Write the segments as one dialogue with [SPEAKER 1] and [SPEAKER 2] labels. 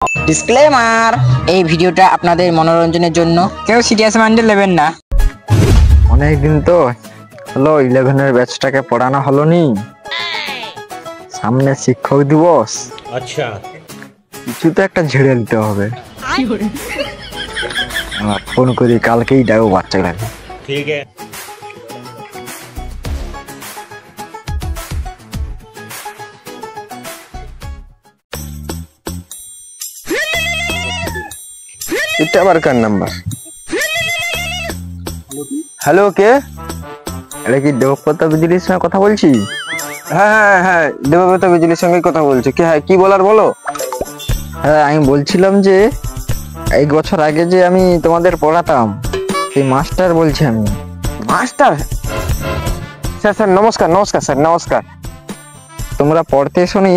[SPEAKER 1] Disclaimer, এই ভিডিওটা আপনাদের মনোরঞ্জনের জন্য, কেউ সিরিয়াস মাইন্ডে নেবেন না।
[SPEAKER 2] অনেকদিন তো হলো 11 ব্যাচটাকে পড়ানো হলো নি। সামনে শিক্ষক দিবস,
[SPEAKER 3] আচ্ছা
[SPEAKER 2] কিছু তো একটা ঝেড়ে নিতে হবে। ফোন করি, কালকেই যাবো বাচ্চাগুলোকে।
[SPEAKER 3] ঠিক আছে।
[SPEAKER 2] এটা আবার কার নাম্বার? হ্যালো, কে? এটা কি দেবপ্রতাপ বিজলির সঙ্গে কথা বলছি? হ্যাঁ, দেবপ্রতাপ বিজলির সঙ্গে কথা বলছি। কে? হ্যাঁ, কি বলার বলো। হ্যাঁ, আমি বলছিলাম যে এক বছর আগে যে আমি তোমাদের পড়াতাম, সেই মাস্টার বলছি আমি। মাস্টার? স্যার নমস্কার স্যার, নমস্কার। তোমরা পড়তে শুনি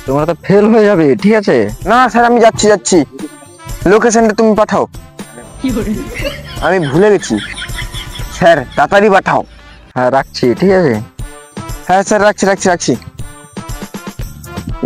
[SPEAKER 2] তোমরা তো ফেল হয়ে যাবে, ঠিক আছে? না স্যার, আমি যাচ্ছি। লোকেশনটা তুমি পাঠাও। আমি ভুলে গেছি স্যার, তাড়াতাড়ি পাঠাও। হ্যাঁ, রাখছি, ঠিক আছে? হ্যাঁ স্যার, রাখছি।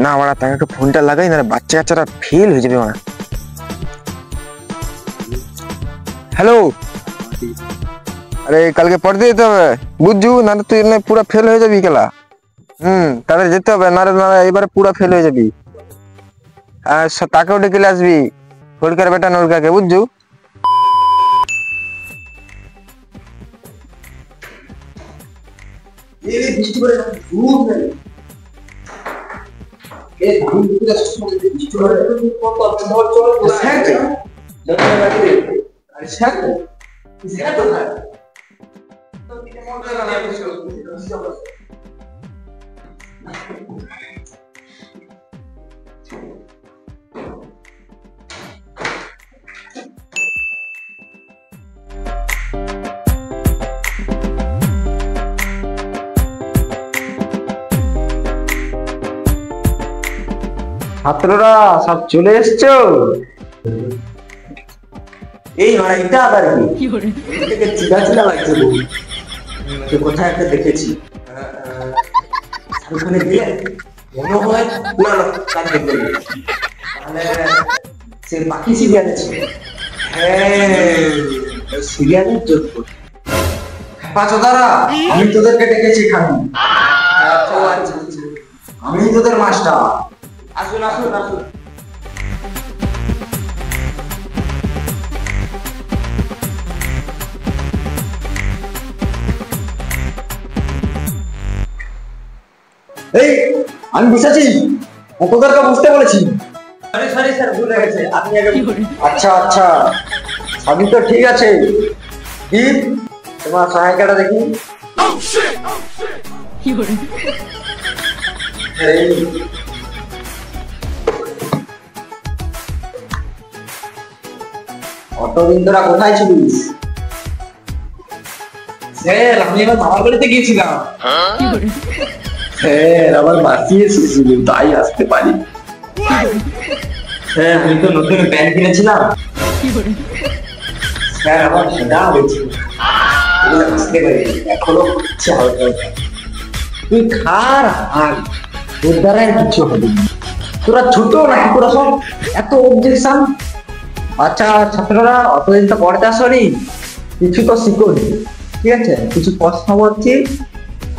[SPEAKER 2] না আমরা তাকে ফোনটা লাগাই, না বাচ্চা কাচ্চারা ফেল হয়ে যাবে। আমরা হ্যালো, আরে কালকে পড়তে যেতে হবে, বুঝছু না? তুই পুরা ফেল হয়ে যাবি খেলা। তাদের যেতে হবে, না এবারে পুরা ফেল হয়ে যাবি। তাকেও ডেকে আসবি, ফড়কার বেটা নলকাকে, বুঝছু? ছাত্ররা সব চলে এসছো?
[SPEAKER 4] এই মানে এটা আবার কি থেকে চিলা লাগছে। তো কোথায় একটা দেখেছি ওখানে গিয়ে মনে হয় না তার দেখবেন, তাহলে সে বাকি সিরিয়ালে ছিল। হ্যাঁ, সিরিয়ালের যোগ্য পাঁচদারা, আমি তোদেরকে ডেকেছি খানি। আমি তোদের মাস্টার। আসুন। এই আমি বিশ্বাসী, তোদেরকে বুঝতে বলেছি। সরি স্যার, ভুল হয়ে গেছে। আপনি আগে। আচ্ছা, সবই তো ঠিক আছে। কি তোমার সহায়িকাটা দেখি। অতদিন তোরা কোথায় ছিলিস? স্যার, আমি এবার মামার বাড়িতে গিয়েছিলাম। হ্যাঁ, আবার বাসি এসেছিল, তাই আসতে পারি। হ্যাঁ, আমি তো নতুন প্যান্ট কিনেছিলাম। স্যার, আমার সেটা হয়েছে, আসতে পারি এখনো ইচ্ছা হবে। তুই খার আর তোর দ্বারা কিছু হবে। তোরা ছোট নাকি? তোরা সব এত অবজেকশন? আচ্ছা ছাত্ররা, অতদিন তো পড়তে আসনি, কিছু তো শিখোনি, ঠিক আছে? কিছু প্রশ্ন বলছি,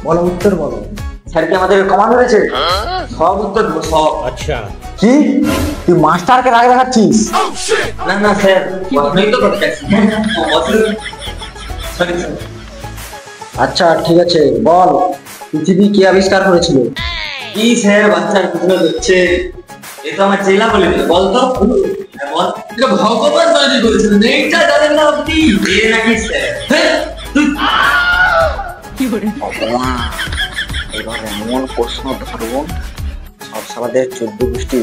[SPEAKER 4] বলো, উত্তর বলো। স্যারকে আমাদের কমান হয়েছে, সব উত্তর দেবো সব। আচ্ছা। কি তুই মাস্টারকে রাগ দেখাচ্ছিস? না স্যার, আচ্ছা ঠিক আছে, বল পৃথিবী কে আবিষ্কার করেছিল? কি স্যার, বাচ্চার প্রশ্ন হচ্ছে, এ তো আমার জেলা বলে দিল। বল তো, ভগবান তৈরি করেছিলেন, এইটা জানেন না আপনি? নাকি স্যার?
[SPEAKER 2] এবার এমন প্রশ্ন ধরবো সব সালাদের 14 গোষ্ঠী।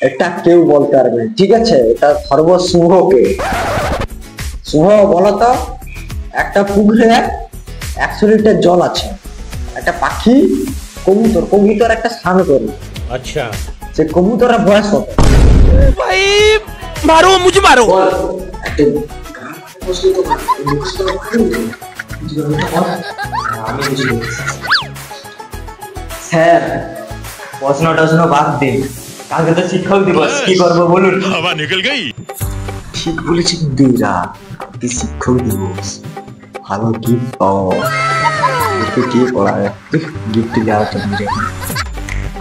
[SPEAKER 2] এটা কেউ বলতে পারবে, ঠিক আছে? এটা ধরবো শুভকে। শুভ, বলতো একটা পুকুরে 100 লিটার জল আছে, একটা পাখি কবুতর একটা স্নান করে। আচ্ছা, সে কবুতরের বয়স কত? ভাই মারো, মুঝে মারো।
[SPEAKER 4] স্যার প্রশ্ন টশ্ন বাদ দিন, কালকে তো শিক্ষক দিবস, কি করবো বলুন?
[SPEAKER 3] हवा निकल गई।
[SPEAKER 4] ঠিক বলেছি কিন্তু এরা, কি শিক্ষক দিবস, ভালো গিফট পাও, একটু কি পড়ায় গিফট দেওয়ার জন্য।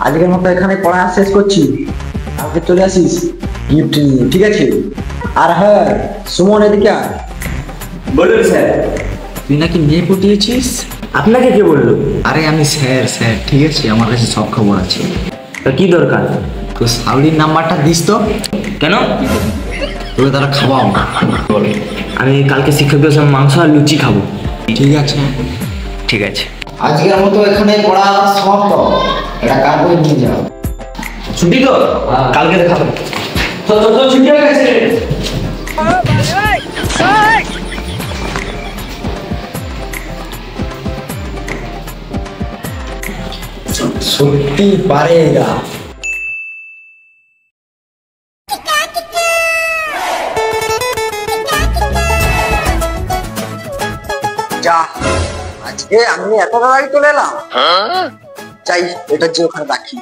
[SPEAKER 4] আজকের মতো এখানে পড়া শেষ করছি, কালকে চলে আসিস গিফট নিয়ে, ঠিক আছে? আর হ্যাঁ সুমন, এদিকে আয়। বলুন স্যার।
[SPEAKER 1] তুই নাকি মেয়ে পটিয়েছিস?
[SPEAKER 4] আপনাকে কে বললো?
[SPEAKER 1] আরে আমি স্যার স্যার, ঠিক আছে, আমার কাছে সব খবর আছে।
[SPEAKER 4] তা কি দরকার?
[SPEAKER 1] তো সাউলির নাম্বারটা দিস তো।
[SPEAKER 4] কেন?
[SPEAKER 1] তোকে তারা খাওয়াও।
[SPEAKER 4] আমি কালকে শিক্ষক দিবসে মাংস আর লুচি খাবো।
[SPEAKER 1] ঠিক আছে।
[SPEAKER 4] ঠিক আছে।
[SPEAKER 1] আজকের মতো এখানে পড়া সমাপ্ত। এটা কার বই নিয়ে যাও।
[SPEAKER 4] ছুটি তো, কালকে দেখাবো। তো ছুটি হয়ে গেছে।
[SPEAKER 1] সত্যি পারে এরা।
[SPEAKER 2] যা, আজকে আমি এত তাড়াতাড়ি চলে এলাম। চাই এটা যে ওখানে রাখি।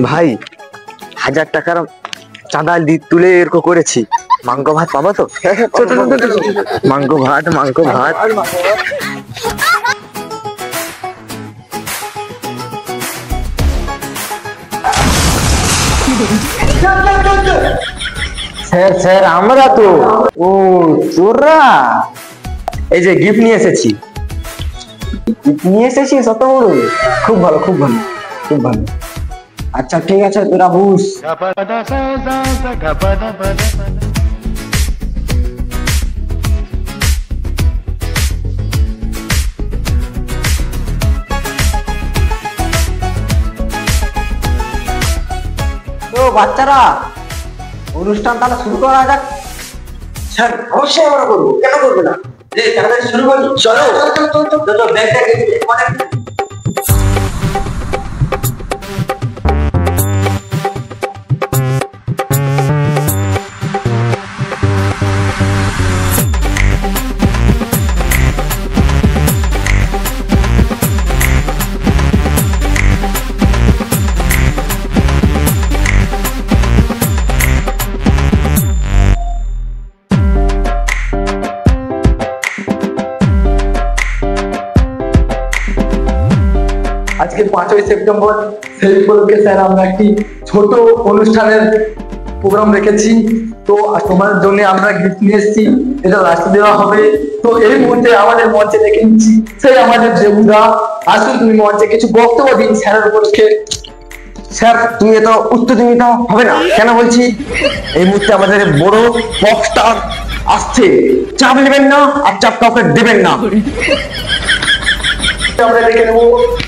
[SPEAKER 2] ভাই, 1000 টাকার চাঁদা তুলে এরকম করেছি। মাংস ভাত পাবো তো? মাংস ভাত।
[SPEAKER 4] স্যার স্যার আমরা তো। ও তোরা, এই যে গিফট নিয়ে এসেছি। অত বড়? খুব ভালো খুব ভালো খুব ভালো। আচ্ছা ঠিক আছে, তোরা বুঝ। তো বাচ্চারা, অনুষ্ঠান তাহলে শুরু করা যাক। স্যার অবশ্যই আমরা করবো, কেন করবে না? তাড়াতাড়ি শুরু করি। চলো চলো ব্যাগটা আজকে 5ই সেপ্টেম্বর, সেই উপলক্ষে স্যার আমরা একটি ছোট অনুষ্ঠানের প্রোগ্রাম রেখেছি। তো তোমাদের জন্য আমরা গিফট নিয়ে এসেছি, এটা লাস্টে দেওয়া হবে। তো এই মুহূর্তে আমাদের মঞ্চে দেখে নিচ্ছি সেই আমাদের দেবুদা। আসুন তুমি মঞ্চে কিছু বক্তব্য দিন স্যারের উপলক্ষে।
[SPEAKER 2] স্যার, তুমি এত উত্তেজিত হবে না, কেন বলছি? এই মুহূর্তে আমাদের বড় পপ স্টার আসছে, চাপ নেবেন না আর চাপ কাউকে দেবেন না।
[SPEAKER 4] আমরা দেখে নেবো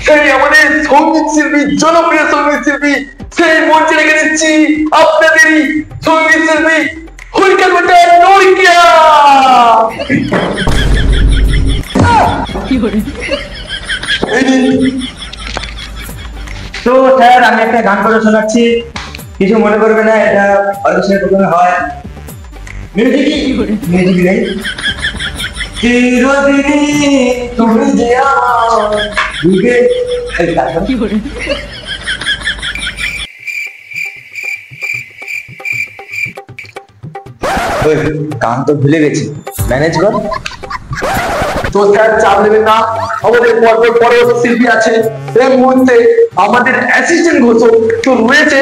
[SPEAKER 4] সেই আমাদের সঙ্গীত শিল্পী, জনপ্রিয় সঙ্গীত শিল্পী, সেই মঞ্চে রেখে দিচ্ছি আপনাদেরই সঙ্গীত শিল্পী হুইকেল বাটার নরিকিয়া। তো স্যার, আমি একটা গান করে শোনাচ্ছি, কিছু মনে করবে না, এটা অডিশনের প্রথমে হয়। মিউজিক নেই। চিরদিনই তুমি যে আমার বুকে। গান তো ভুলে গেছি, ম্যানেজ কর। তো স্যার চাপ নেবেন না, আমাদের পরবর্তী শিল্পী আছে এই মুহূর্তে, আমাদের অ্যাসিস্ট্যান্ট ঘোষক তো রয়েছে।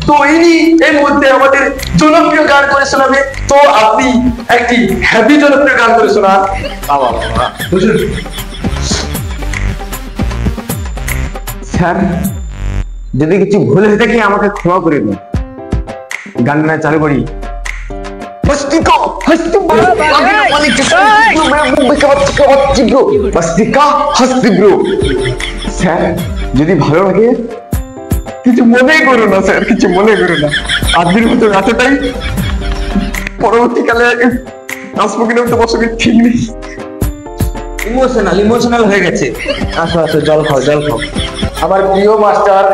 [SPEAKER 4] তো ইনি এই মুহূর্তে আমাদের জনপ্রিয় গান করে শোনাবে। তো আপনি একটি হ্যাপি জনপ্রিয় গান করে শোনান।
[SPEAKER 2] স্যার, যদি কিছু ভুল হয়ে থাকে আমাকে ক্ষমা করে দিন। গানটা চালু করি।
[SPEAKER 4] बस्तिका हस्ती ब्रो बस्तिका हस्ती ब्रो।
[SPEAKER 2] স্যার যদি ভালো লাগে কিছু মনে করো না স্যার, কিছু মনে করো না। আজকের মতো এতটাই, পরবর্তীকালে আসবো কিনা তো বছর ঠিক নেই।
[SPEAKER 4] ইমোশনাল হয়ে গেছে। আসো আসো, জল খাও জল খাও। আমার প্রিয় মাস্টার,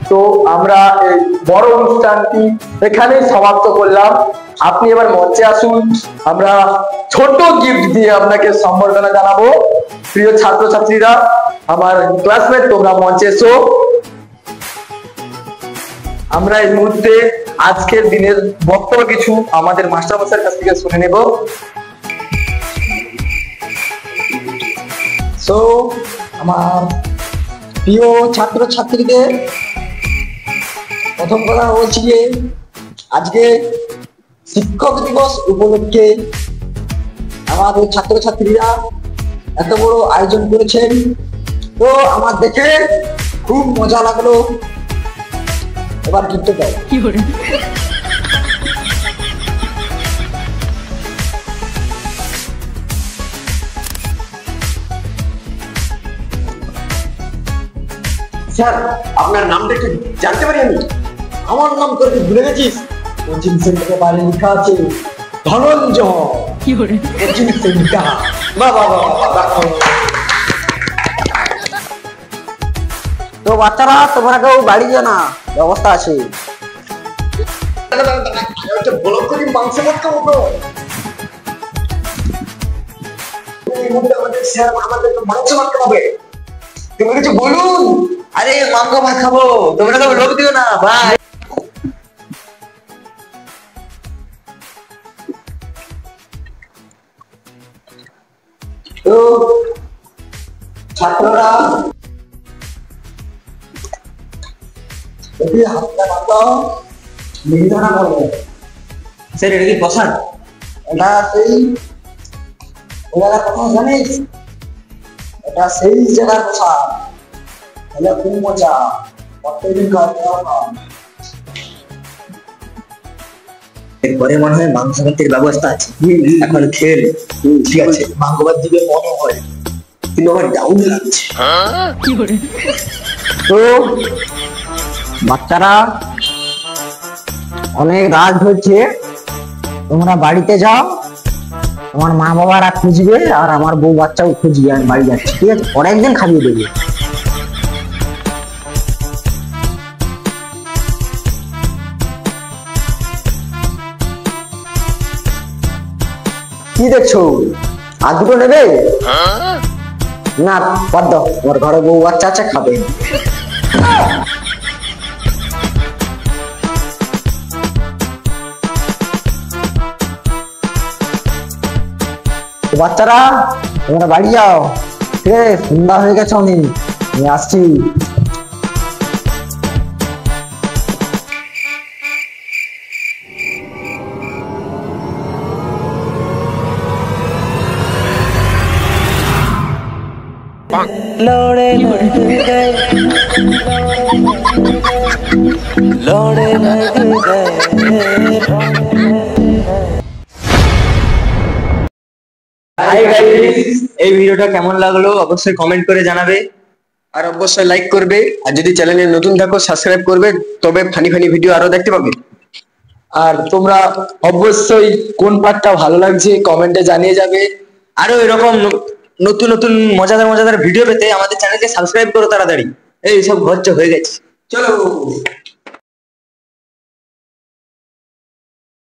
[SPEAKER 4] তো আমরা এই বড় অনুষ্ঠানটি এখানেই সমাপ্ত করলাম। আপনি এবার মঞ্চে আসুন, আমরা ছোট গিফট দিয়ে আপনাকে সম্বর্ধনা জানাবো। প্রিয় ছাত্রছাত্রীরা, আমার ক্লাসমেট, তোমরা মঞ্চে এসো। আমরা এই মুহূর্তে আজকের দিনের বক্তব্য কিছু আমাদের মাস্টারমশাইয়ের কাছ থেকে শুনে নেব। সো আমার প্রিয় ছাত্রছাত্রীদের প্রথম কথা বলছি যে আজকে শিক্ষক দিবস উপলক্ষে আমাদের ছাত্রছাত্রীরা এত বড় আয়োজন করেছেন, তো আমার দেখে খুব মজা লাগলো। এবার কিন্তু স্যার, আপনার নামটা একটু জানতে পারি আমি? আমার নাম তোর কি ভুলে গেছিস? কোচিং সেন্টারে বাইরে লেখা আছে ধনঞ্জয় কোচিং সেন্টার। বাবা তো বাচ্চারা, তোমরা কেউ বাড়ি যাও না, ব্যবস্থা আছে। ব্লক করে মাংস ভাত খাবো তো। স্যার আমাদের মাংস ভাত খাবে, তুমি কিছু বলুন। আরে মাংস ভাত খাবো, তোমরা কেউ লোক দিও না ভাই। তো ছাত্ররা যদি হাতটা মাতো নির্ধারণ করবো। স্যার এটা কি প্রসাদ? এটা সেই জায়গার কথা জানিস? এটা সেই জায়গার প্রসাদ। তাহলে খুব মজা, প্রত্যেকদিন এরপরে মনে হয় মাংস ভাতের ব্যবস্থা আছে, এখন খেল। ঠিক আছে, মাংস ভাত দিবে মনে হয়, কিন্তু আমার ডাউন লাগছে। তো বাচ্চারা, অনেক রাত হচ্ছে, তোমরা বাড়িতে যাও। তোমার মা বাবারা খুঁজবে আর আমার বউ বাচ্চাও খুঁজবে। আমি বাড়ি যাচ্ছি, ঠিক আছে? পরে একদিন খাইয়ে দেবে। কি দেখছো? আর দুটো নেবে না? বাদ দাও, তোমার ঘরে বউ বাচ্চা আছে, খাবে। বাচ্চারা, তোমরা বাড়ি যাও, ঠিক আছে? সন্ধ্যা হয়ে গেছে, আমি আসছি।
[SPEAKER 3] लौड़े लग गए लौड़े लग गए।
[SPEAKER 4] হাই গাইস, এই ভিডিওটা কেমন লাগলো অবশ্যই কমেন্ট করে জানাবে, আর অবশ্যই লাইক করবে। আর যদি চ্যানেলে নতুন থাকো সাবস্ক্রাইব করবে, তবে ফানি ফানি ভিডিও আরো দেখতে পাবে। আর তোমরা অবশ্যই কোন পার্টটা ভালো লাগছে কমেন্টে জানিয়ে যাবে। আরো এরকম নতুন নতুন মজাদার ভিডিও পেতে আমাদের চ্যানেলকে সাবস্ক্রাইব করো তাড়াতাড়ি। এই সব ঘর হয়ে গেছে, চলো।